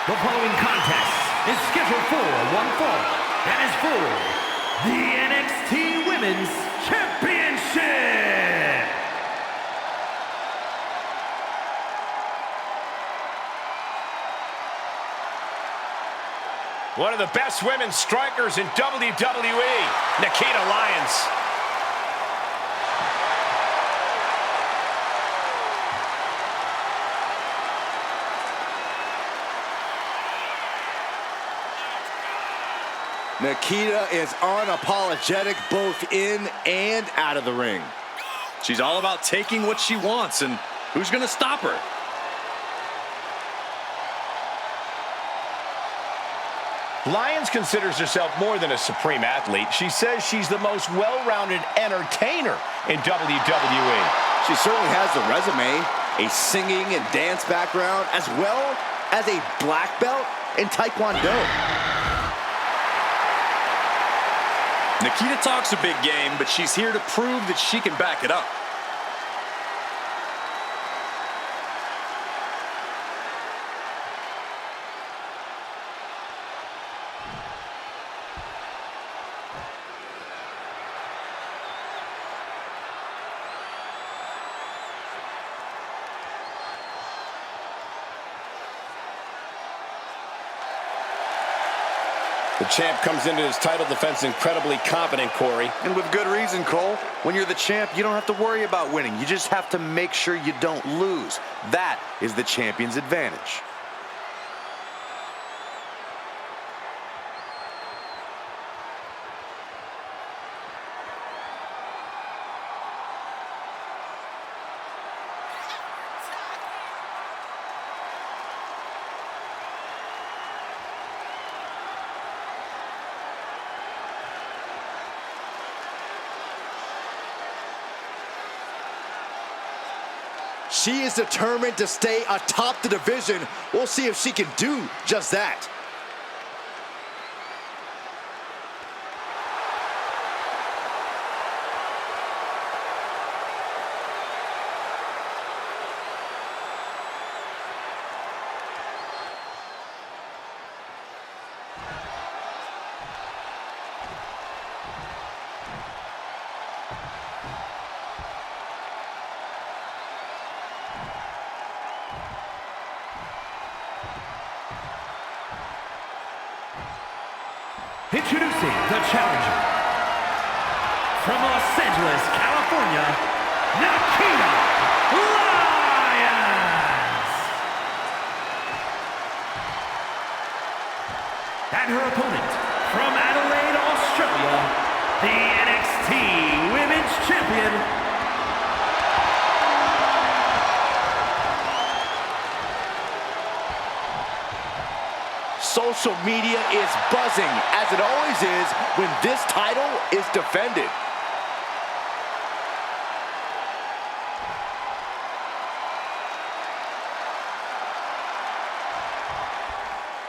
The following contest is scheduled for one fall and is for the NXT Women's Championship. One of the best women's strikers in WWE, Nikita Lyons. Nikita is unapologetic both in and out of the ring. She's all about taking what she wants, and who's going to stop her? Lyons considers herself more than a supreme athlete. She says she's the most well-rounded entertainer in WWE. She certainly has the resume, a singing and dance background, as well as a black belt in Taekwondo. Nikita talks a big game, but she's here to prove that she can back it up. The champ comes into his title defense incredibly confident, Corey. And with good reason, Cole. When you're the champ, you don't have to worry about winning. You just have to make sure you don't lose. That is the champion's advantage. She is determined to stay atop the division. We'll see if she can do just that. Introducing the challenger from Los Angeles, California, Nikita Lyons. And her opponent from Adelaide, Australia, the NXT Women's Champion, Social media is buzzing, as it always is when this title is defended.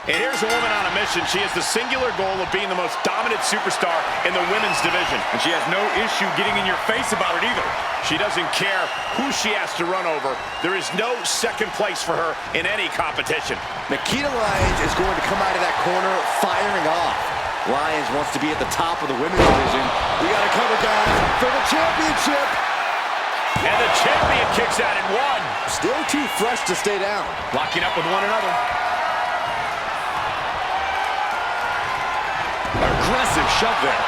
And here's a woman on a mission. She has the singular goal of being the most dominant superstar in the women's division. And she has no issue getting in your face about it either. She doesn't care who she has to run over. There is no second place for her in any competition. Nikita Lyons is going to come out of that corner firing off. Lyons wants to be at the top of the women's division. We got to cover, guys, for the championship. And the champion kicks out in one. Still too fresh to stay down. Locking up with one another. Aggressive shove there.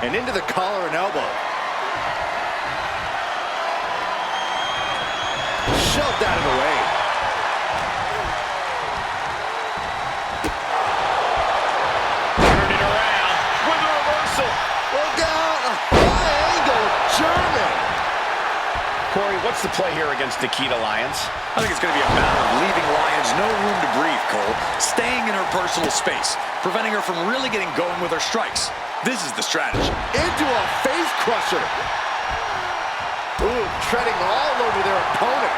And into the collar and elbow. Shoved out of the way. What's the play here against Nikita Lyons? I think it's going to be a matter of leaving Lyons no room to breathe, Cole. Staying in her personal space, preventing her from really getting going with her strikes. This is the strategy. Into a face crusher. Ooh, treading all over their opponent.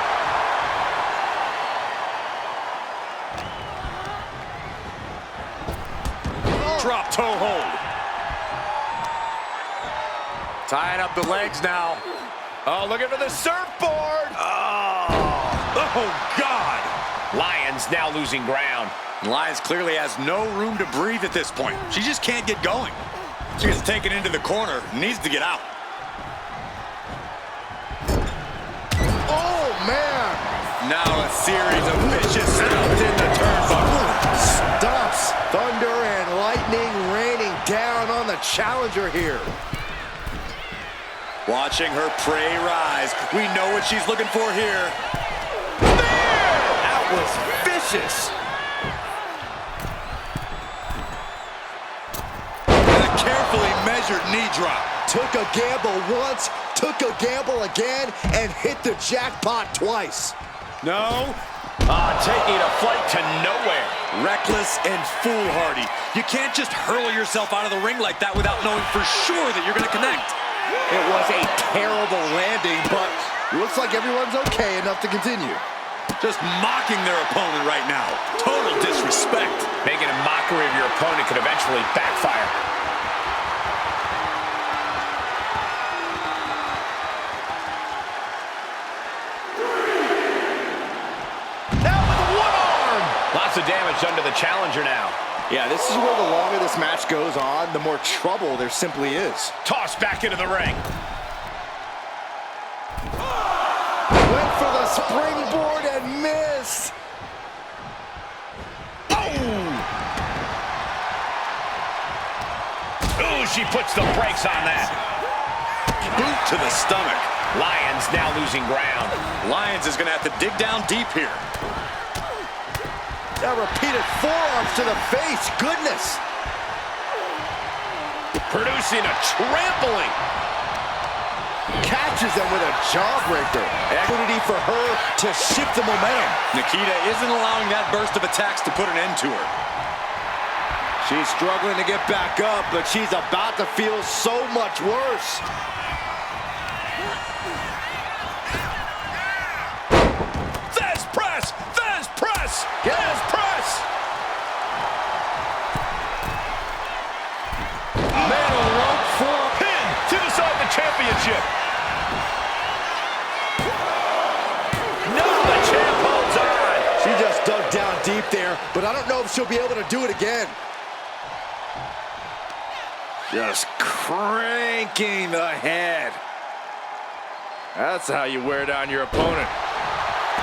Drop toe hold. Tying up the legs now. Oh, looking for the surfboard. Oh, God. Lyons now losing ground. Lyons clearly has no room to breathe at this point. She just can't get going. She gets taken into the corner, needs to get out. Oh, man. Now a series of vicious stomps in the turnbuckle. Stomps, thunder, and lightning raining down on the challenger here. Watching her prey rise. We know what she's looking for here. That was vicious. And a carefully measured knee drop. Took a gamble once, took a gamble again, and hit the jackpot twice. No. Taking a flight to nowhere. Reckless and foolhardy. You can't just hurl yourself out of the ring like that without knowing for sure that you're going to connect. It was a terrible landing, but looks like everyone's okay enough to continue. Just mocking their opponent right now. Total disrespect. Making a mockery of your opponent could eventually backfire. Now with one arm. Lots of damage done to the challenger now. Yeah, this is where the longer this match goes on, the more trouble there simply is. Tossed back into the ring. Went for the springboard and missed. Ooh, she puts the brakes on that. Boot to the stomach. Lyons now losing ground. Lyons is going to have to dig down deep here. Now repeated forearms to the face. Goodness. Producing a trampling. Catches them with a jawbreaker. Opportunity for her to shift the momentum. Nikita isn't allowing that burst of attacks to put an end to her. She's struggling to get back up, but she's about to feel so much worse. Thesz press! Thesz press! Thesz press! Man on the rope for Pin to decide the championship. No, the champ holds on. She just dug down deep there, but I don't know if she'll be able to do it again. Just cranking the head. That's how you wear down your opponent.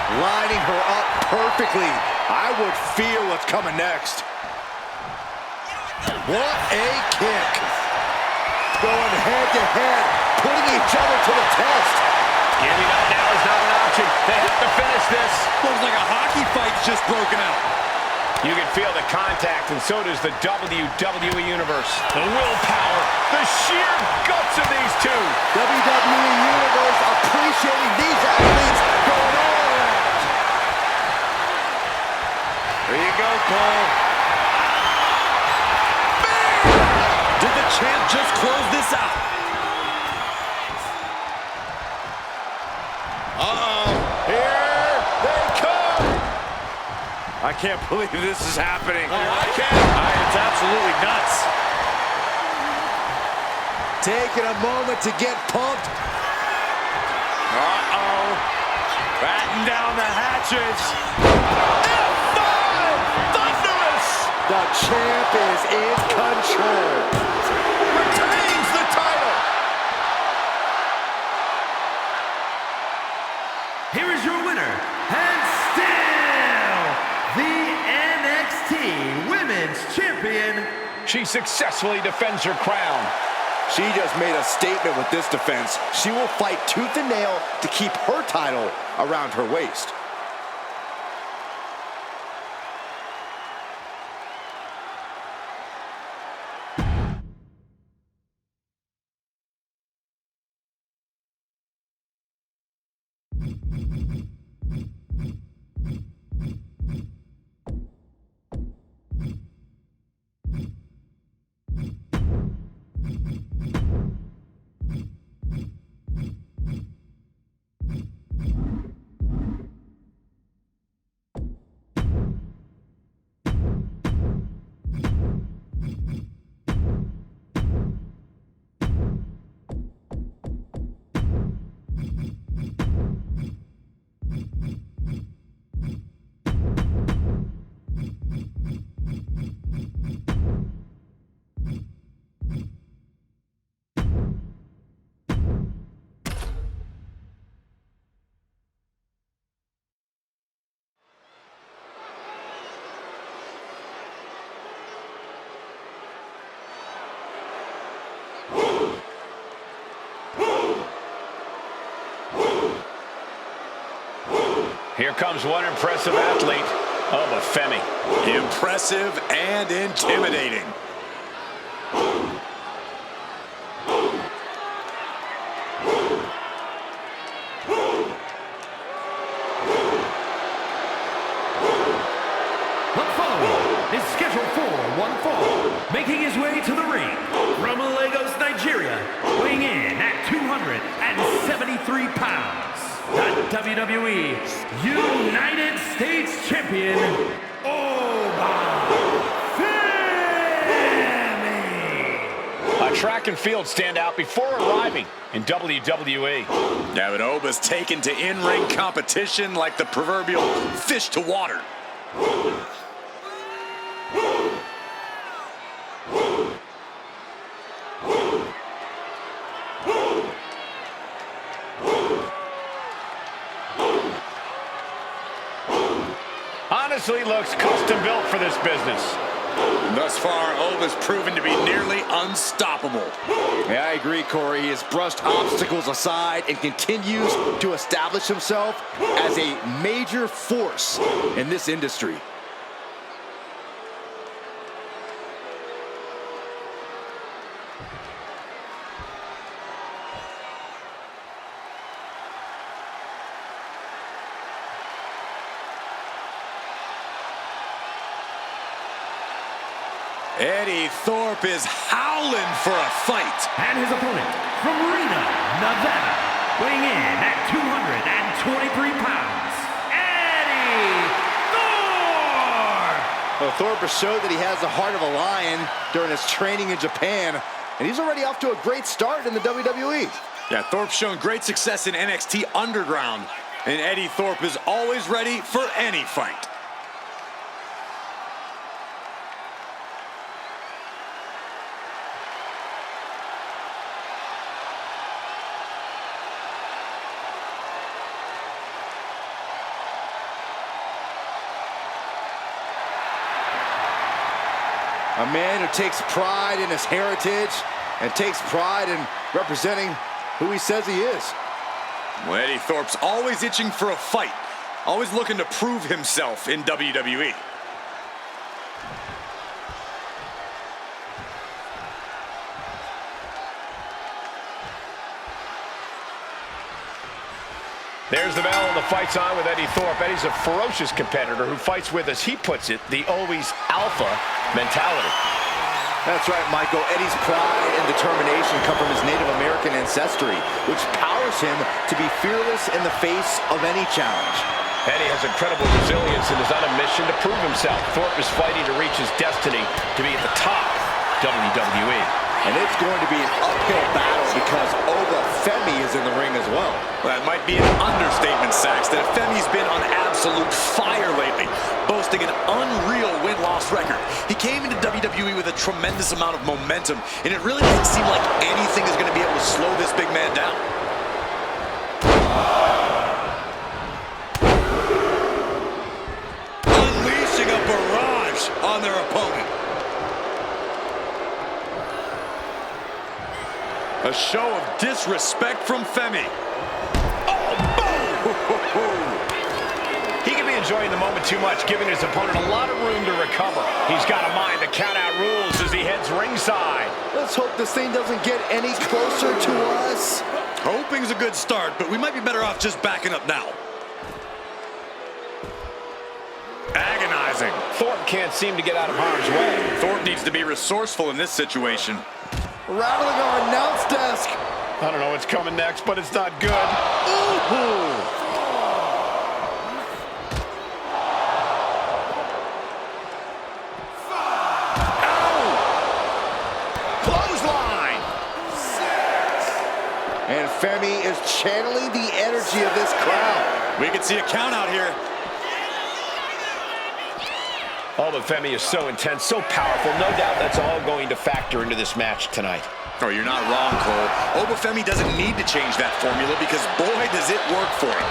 Lining her up perfectly. I would fear what's coming next. What a kick. Going head to head, putting each other to the test. Giving up now is not an option. They have to finish this. Looks like a hockey fight's just broken out. You can feel the contact, and so does the WWE Universe. The willpower, the sheer guts of these two. WWE Universe appreciating these athletes going all around. There you go, Cole. Did the champ just close this out? Here they come. I can't believe this is happening. I can't. It's absolutely nuts. Taking a moment to get pumped. Batten down the hatches. Thunderous! The champ is in control. Retains the title. Here is your winner, and still the NXT Women's Champion. She successfully defends her crown. She just made a statement with this defense. She will fight tooth and nail to keep her title around her waist. Here comes one impressive athlete. Oh, but Femi. Impressive and intimidating. The following is scheduled for one fall, making his way to the ring from Lagos, Nigeria, weighing in at 273 pounds. The WWE United States Champion, A track and field standout before arriving in WWE. Yeah, but Oba's taken to in-ring competition like the proverbial fish to water. Honestly, looks custom built for this business. Thus far, Oba's proven to be nearly unstoppable. Yeah, I agree, Corey. He has brushed obstacles aside and continues to establish himself as a major force in this industry. Eddie Thorpe is howling for a fight. and his opponent from Reno, Nevada, weighing in at 223 pounds, Eddie Thorpe! Well, Thorpe has showed that he has the heart of a lion during his training in Japan, and he's already off to a great start in the WWE. Yeah, Thorpe's shown great success in NXT Underground, and Eddie Thorpe is always ready for any fight. A man who takes pride in his heritage and takes pride in representing who he says he is. Well, Eddie Thorpe's always itching for a fight, always looking to prove himself in WWE. There's the bell and the fight's on with Eddie Thorpe. Eddie's a ferocious competitor who fights with, as he puts it, the always alpha mentality. That's right, Michael. Eddie's pride and determination come from his Native American ancestry, which powers him to be fearless in the face of any challenge. Eddie has incredible resilience and is on a mission to prove himself. Thorpe is fighting to reach his destiny to be at the top of WWE. And it's going to be an uphill battle because Oba Femi is in the ring as well. Well, that might be an understatement, Saxton. Femi's been on absolute fire lately, boasting an unreal win-loss record. He came into WWE with a tremendous amount of momentum, and it really doesn't seem like anything is going to be able to slow this big man down. Unleashing a barrage on their opponent. A show of disrespect from Femi. Oh, boom! He can be enjoying the moment too much, giving his opponent a lot of room to recover. He's got a mind to count out rules as he heads ringside. Let's Let's hope this thing doesn't get any closer to us. Hoping's a good start, but we might be better off just backing up now. Agonizing. Thorpe can't seem to get out of harm's way. Thorpe needs to be resourceful in this situation. Rattling our announce desk. I don't know what's coming next, but it's not good. Ooh. Clothesline. And Femi is channeling the energy of this crowd. We can see a count out here. Oh, but Femi is so intense, so powerful. No doubt that's all going to factor into this match tonight. Oh, you're not wrong, Cole. Obafemi doesn't need to change that formula because, boy, does it work for him.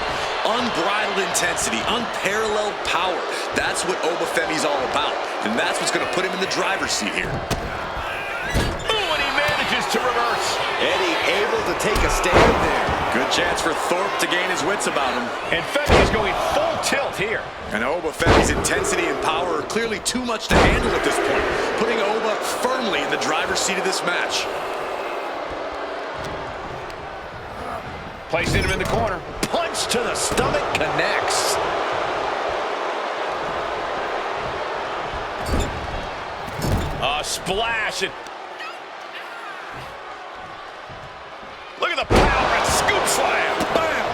Unbridled intensity, unparalleled power. That's what Obafemi's all about, and that's what's going to put him in the driver's seat here. Ooh, and he manages to reverse. Eddie able to take a stand there. Good chance for Thorpe to gain his wits about him. And Femi is going full tilt here. And Obafemi's intensity and power are clearly too much to handle at this point, putting Oba firmly in the driver's seat of this match. Placing him in the corner. Punch to the stomach connects. A splash. Look at the power and scoop slam. Bam.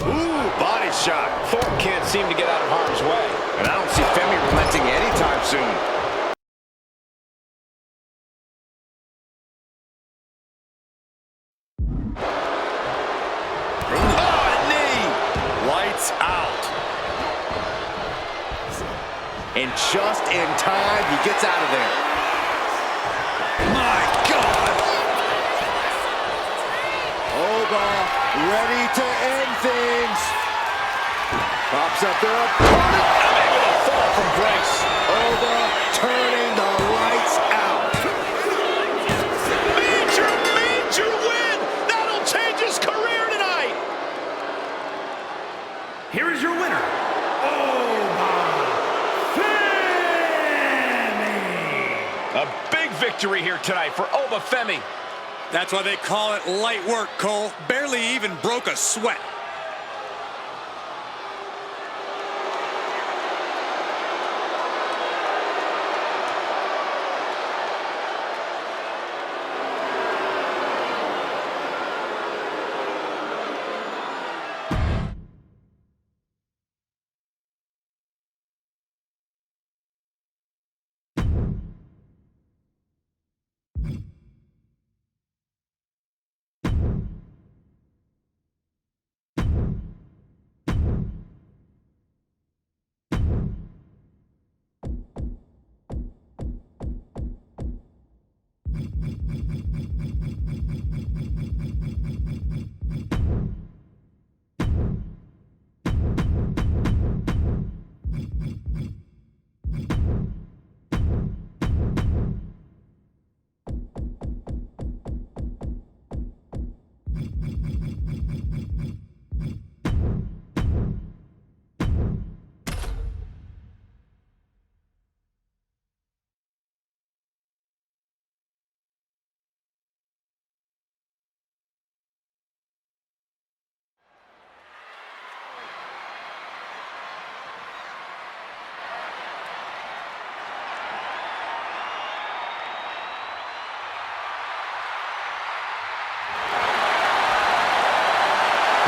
Ooh, body shot. Thorpe can't seem to get out of harm's way. And I don't see Femi relenting anytime soon. Oh, knee! Lights out. And just in time, he gets out of there. My God! Oba ready to end things. Pops up their opponent. Able to fall from grace. Oba turning the lights out. Major win! That'll change his career tonight! Here is your winner, Obafemi. A big victory here tonight for Obafemi. That's why they call it light work, Cole. Barely even broke a sweat.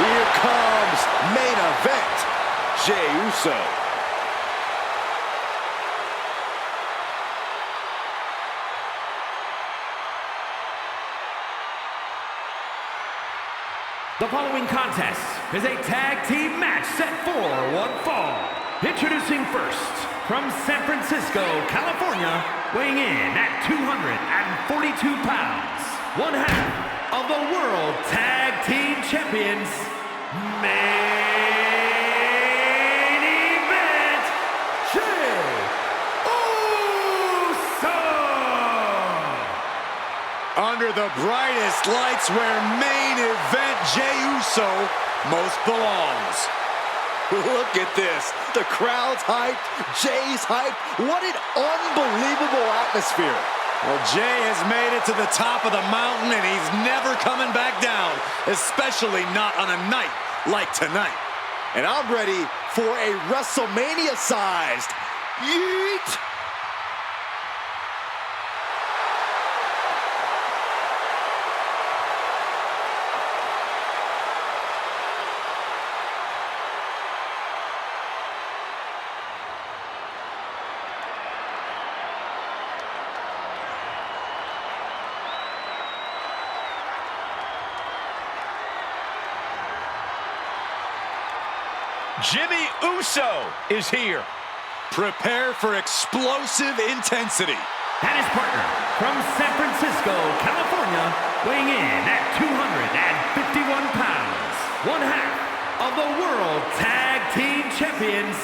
Here comes main event. Jey Uso. The following contest is a tag team match set for one fall. Introducing first, from San Francisco, California, weighing in at 242 pounds, one half of the World Tag Team Champions, main event, Jey Uso! Under the brightest lights where main event Jey Uso most belongs. Look at this. The crowd's hyped. Jay's hyped. What an unbelievable atmosphere. Well, Jay has made it to the top of the mountain, and he's never coming back down, especially not on a night like tonight. And I'm ready for a WrestleMania-sized yeet. Jimmy Uso is here. Prepare for explosive intensity. And his partner from San Francisco, California, weighing in at 251 pounds, one half of the World Tag Team Champions,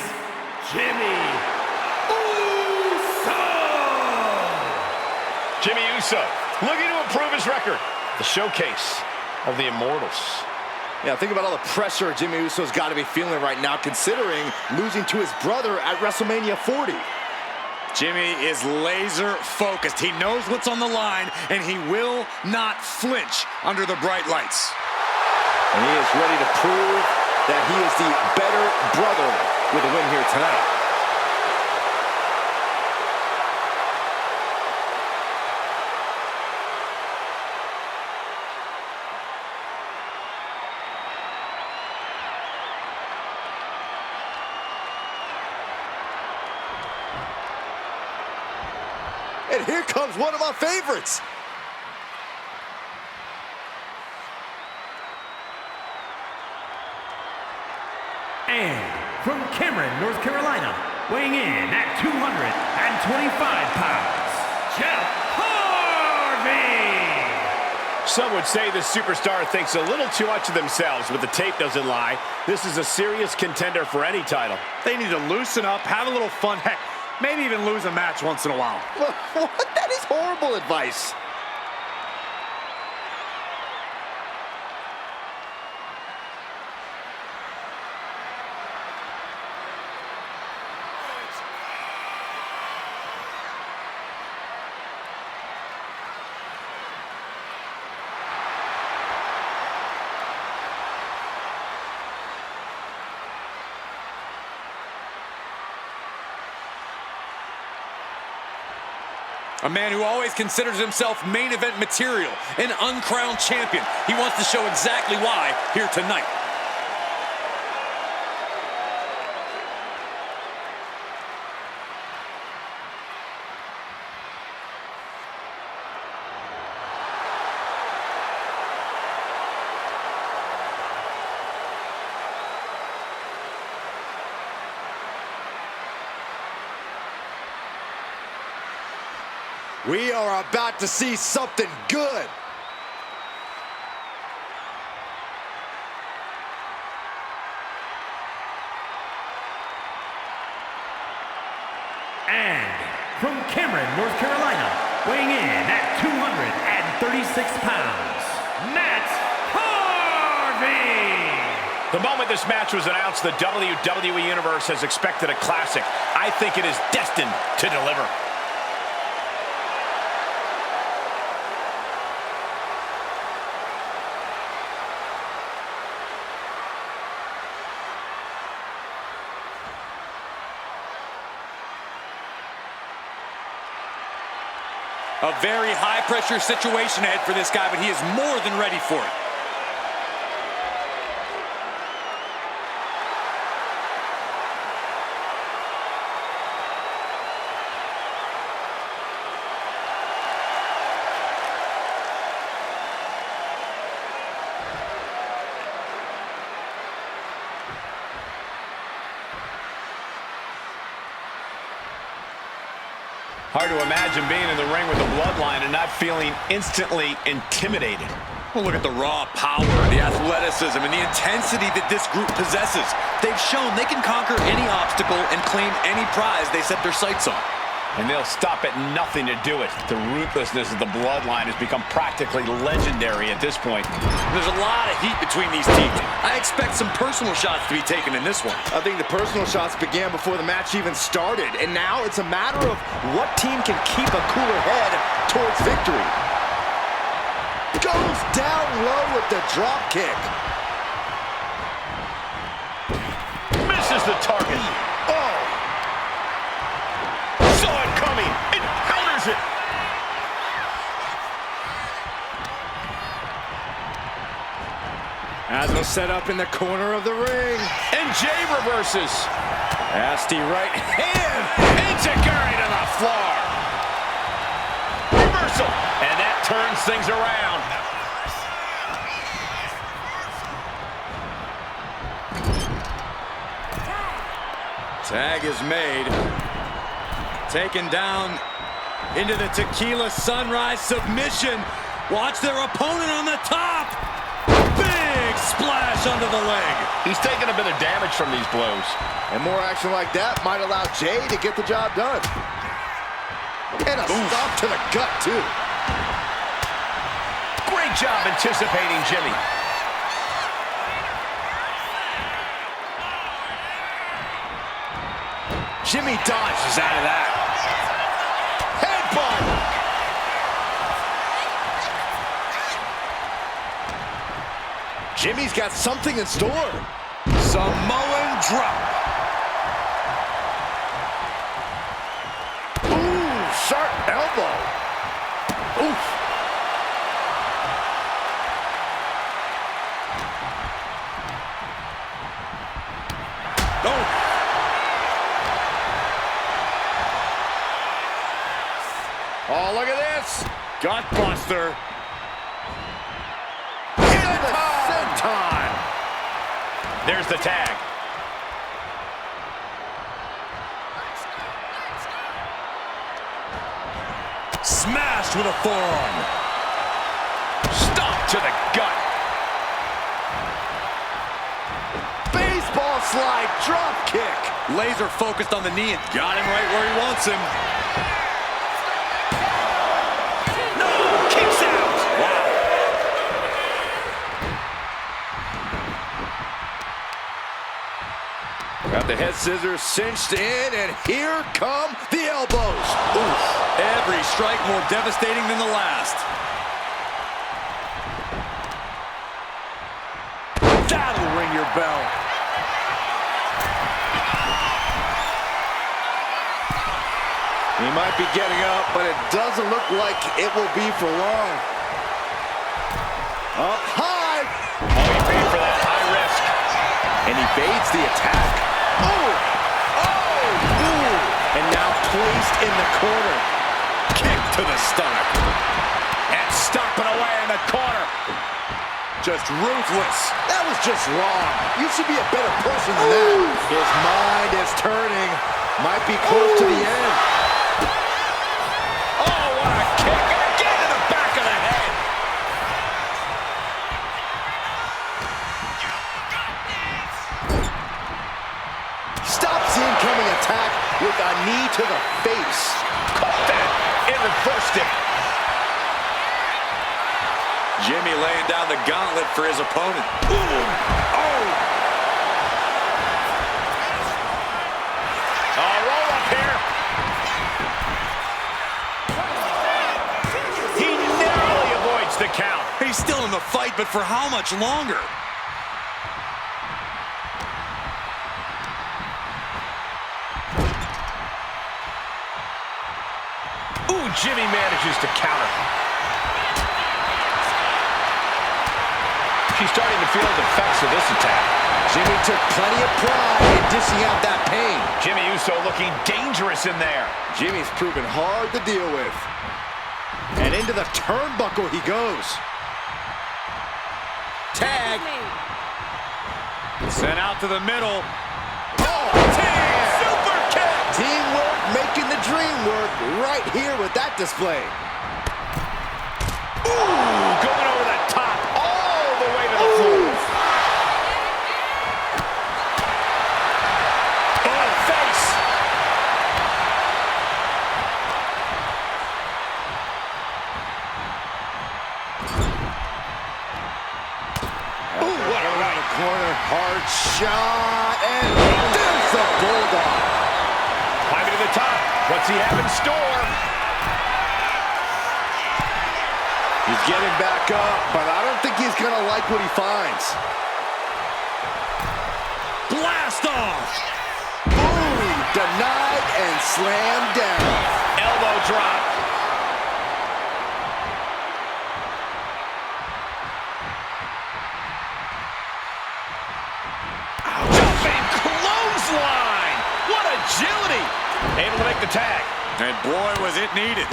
Jimmy Uso! Jimmy Uso looking to improve his record. The showcase of the Immortals. Yeah, think about all the pressure Jimmy Uso's got to be feeling right now, considering losing to his brother at WrestleMania 40. Jimmy is laser focused. He knows what's on the line, and he will not flinch under the bright lights. And he is ready to prove that he is the better brother with a win here tonight. And here comes one of my favorites. And from Cameron, North Carolina, weighing in at 225 pounds, Jeff Harvey! Some would say the superstar thinks a little too much of themselves, but the tape doesn't lie. This is a serious contender for any title. They need to loosen up, have a little fun, heck, maybe even lose a match once in a while. What? That is horrible advice. A man who always considers himself main event material, an uncrowned champion. He wants to show exactly why here tonight. We are about to see something good. And from Cameron, North Carolina, weighing in at 236 pounds, Matt Harvey! The moment this match was announced, the WWE Universe has expected a classic. I think it is destined to deliver. A very high-pressure situation ahead for this guy, but he is more than ready for it. Hard to imagine being in the ring with the bloodline and not feeling instantly intimidated. Well, look at the raw power, the athleticism, and the intensity that this group possesses. They've shown they can conquer any obstacle and claim any prize they set their sights on. And they'll stop at nothing to do it. The ruthlessness of the bloodline has become practically legendary at this point. There's a lot of heat between these teams. I expect some personal shots to be taken in this one. I think the personal shots began before the match even started, and now it's a matter of what team can keep a cooler head towards victory. Goes down low with the drop kick. Misses the target. Oh! Saw it coming. It counters it. As was set up in the corner of the ring. And Jay reverses. Nasty right hand. Enziguri to the floor. Reversal. And that turns things around. Tag is made. Taken down into the Tequila Sunrise submission. Watch their opponent on the top. Big splash under the leg. He's taking a bit of damage from these blows. And more action like that might allow Jay to get the job done. And a stop to the gut, too. Great job anticipating Jimmy. Jimmy dodges out of that. Headbutt! Jimmy's got something in store. Samoan drop. Ooh, sharp elbow. Oof. Oh. Oh, look at this. Gutbuster. Senton. There's the tag. Smashed with a forearm. Stomp to the gut. Baseball slide drop kick. Laser focused on the knee and got him right where he wants him. No, kicks out. Wow. Got the head scissors cinched in, and here come the elbows. Oof. Every strike more devastating than the last. That'll ring your bell. He might be getting up, but it doesn't look like it will be for long. Up high. Oh, he paid for that high risk. And evades the attack. Oh! Oh! Ooh! And now placed in the corner. Kick to the stomach. And stomping away in the corner. Just ruthless. That was just wrong. You should be a better person than that. His mind is turning. Might be close to the end. Oh, what a kick. And again to the back of the head. Stops the incoming attack with a knee to the face. Caught that and reversed it. Jimmy laying down the gauntlet for his opponent. Ooh. Oh. Roll up here. He narrowly avoids the count. He's still in the fight, but for how much longer? Ooh, Jimmy manages to counter. She's starting to feel the effects of this attack. Jimmy took plenty of pride in dishing out that pain. Jimmy Uso looking dangerous in there. Jimmy's proven hard to deal with. And into the turnbuckle he goes. Tag. Sent out to the middle. Oh, tag. Super kick. Teamwork making the dream work right here with that display. Ooh, going over the top all the way to the floor. shot, and there's the Bulldog. Climbing to the top. What's he have in store? He's getting back up, but I don't think he's going to like what he finds. Blast off! Boom! Denied and slammed down. Elbow drop. Jumping clothesline. What agility. Able to make the tag. And boy, was it needed.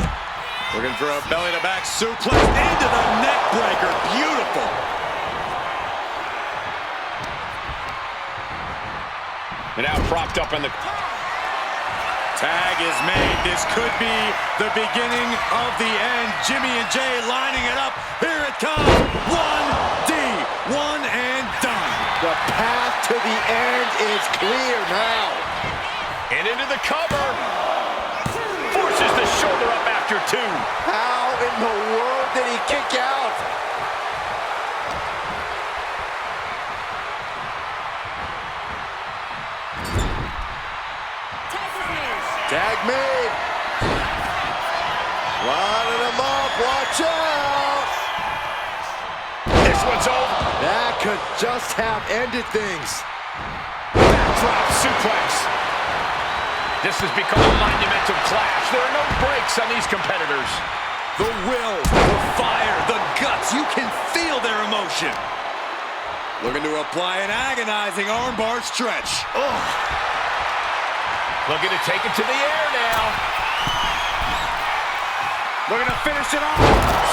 Looking for a belly-to-back suplex into the neck breaker. Beautiful. And now propped up in the... Tag is made. This could be the beginning of the end. Jimmy and Jay lining it up. Here it comes. 1D. One and done. The path to the end is clear now. And into the cover. Forces the shoulder up after two. How in the world did he kick out? Tag made. Lining him up. Watch out. This one's over. That could just have ended things. Backdrop suplex. This has become a monumental clash. There are no breaks on these competitors. The will, the fire, the guts. You can feel their emotion. Looking to apply an agonizing armbar stretch. Oh. Looking to take it to the air now. Looking to finish it off.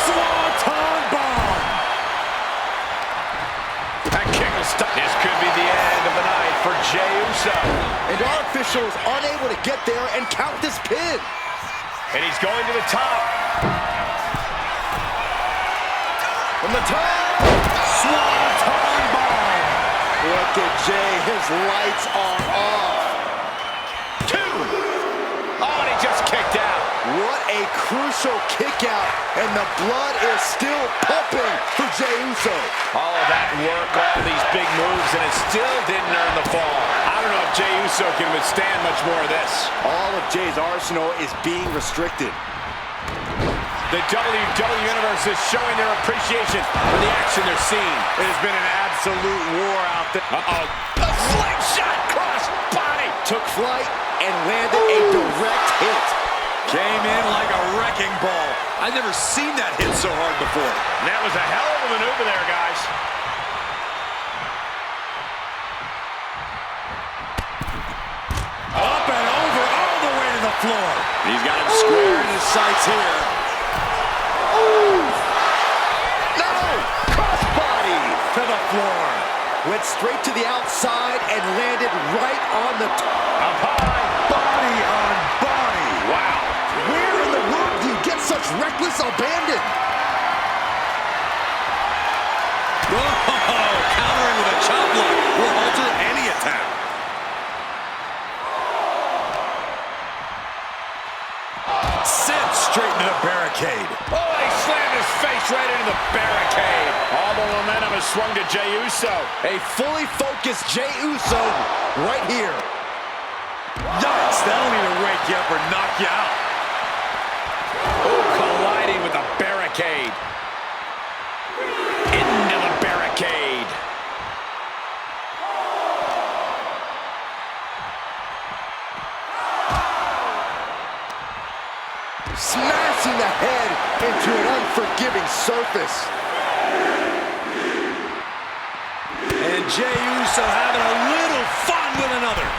Swanton bomb. That kick will stop. This could be the end of the night for Jey Uso. And our official is unable to get there and count this pin. And he's going to the top. From the top. Swanton bomb. Look at Jey. His lights are off. Two. Oh, and he just kicked out. What a crucial kick out. And the blood is still pumping for Jey Uso. All of that work, all these big moves, and it still didn't earn the fall. I don't know if Jey Uso can withstand much more of this. All of Jey's arsenal is being restricted. The WWE Universe is showing their appreciation for the action they're seeing. It has been an absolute war out there. Uh-oh. A slingshot cross body. Took flight and landed a direct hit. Came in like a wrecking ball. I've never seen that hit so hard before. And that was a hell of a maneuver there, guys. Up and over, all the way to the floor. He's got him square in his sights here. No! Crossbody! To the floor. Went straight to the outside and landed right on the Up high. Body on body. Wow. Where in the world do you get such reckless abandon? Oh, countering with a chop block will alter any attack. Sent straight into the barricade. Oh, he slammed his face right into the barricade. All the momentum has swung to Jey Uso. A fully focused Jey Uso right here. Yikes, that'll either wake you up or knock you out. Oh, colliding with the barricade. Into the barricade. Smashing the head into an unforgiving surface. And Jey Uso having a little fun with another.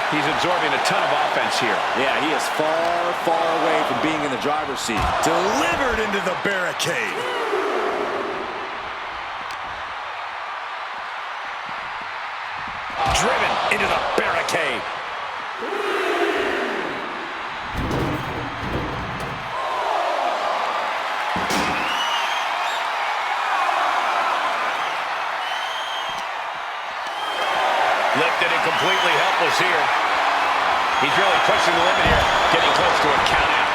He's absorbing a ton of offense here. Yeah, he is far, far away from being in the driver's seat. Delivered into the barricade. Driven into the barricade. Lifted and completely helpless here. He's really pushing the limit here, getting close to a count out.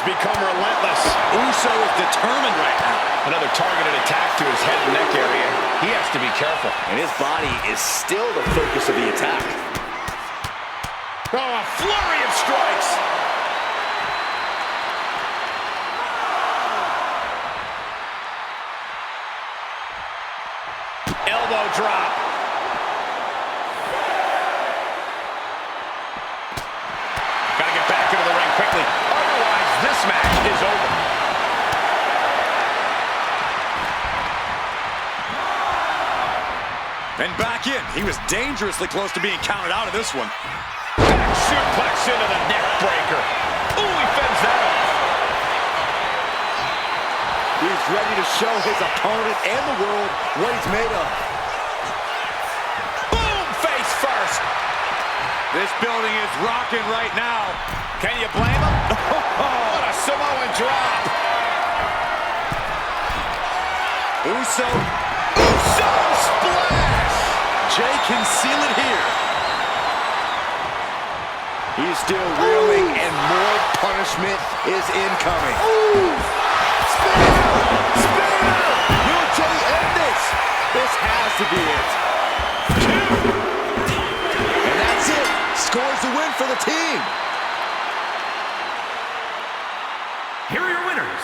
has become relentless. Uso is determined right now. Another targeted attack to his head and neck area. He has to be careful. And his body is still the focus of the attack. Oh, a flurry of strikes. Elbow drop. Gotta get back into the ring quickly. Otherwise, this match is over. And back in. He was dangerously close to being counted out of this one. Back suplex into the neck breaker. Ooh, he fends that off. He's ready to show his opponent and the world what he's made of. Boom, face first. This building is rocking right now. Can you blame him? What a Samoan drop. Uso Splash. Jay can seal it here. He's still reeling, and more punishment is incoming. Ooh! Spin out! Spin out! Will Jay end this? This has to be it. And that's it. Scores the win for the team. Here are your winners,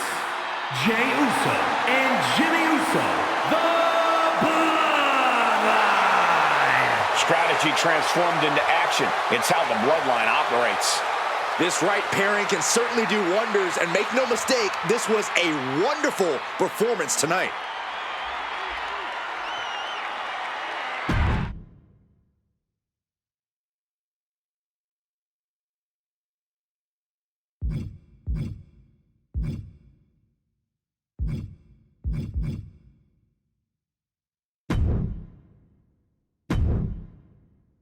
Jey Uso and Jimmy Uso, the Bloodline. Strategy transformed into action. It's how the Bloodline operates. This right pairing can certainly do wonders, and make no mistake, this was a wonderful performance tonight.